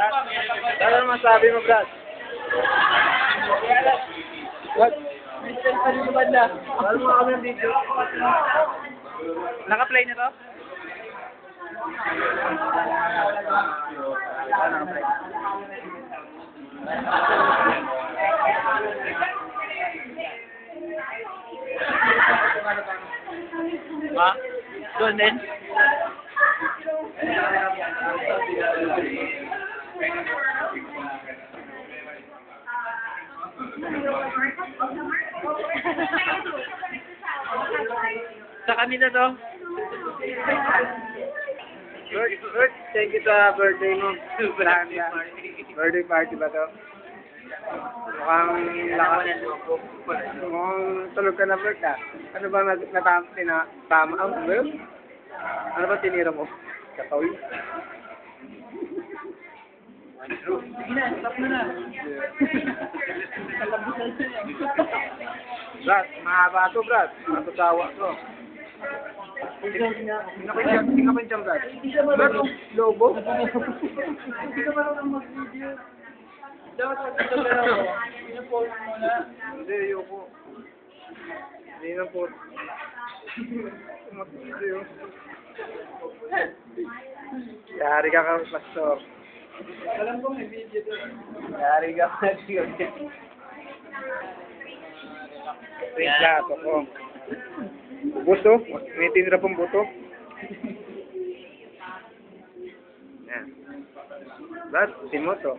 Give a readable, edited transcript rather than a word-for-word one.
Ano masabi mo, Brad? What? Ano mo kami ng video? Naka-play na to? Naka-play. Ha? Doon din? Sa kanila to? Bert, thank you sa birthday mo. Birthday party ba to? Mukhang tulog ka na, Bert, ah. Ano ba tama ang Bert? Ano ba tinira mo? Katawi? Sige na, stop mo na. Brad, mahaba to, Brad. Matusawa to. Tingnan ko yung jam, Brad. Brad, lobo? Hindi ka marunong mag-video. Dapat mag-video ako. Pina-post mo na. Hindi, ayoko. Hindi na po. Mag-video. Yari ka kang pastor. Alam ko may video doon. Yari ka kang pastor. Wait lang, ako. Buto? May tinira pang buto? Yan. Brad, sin mo to.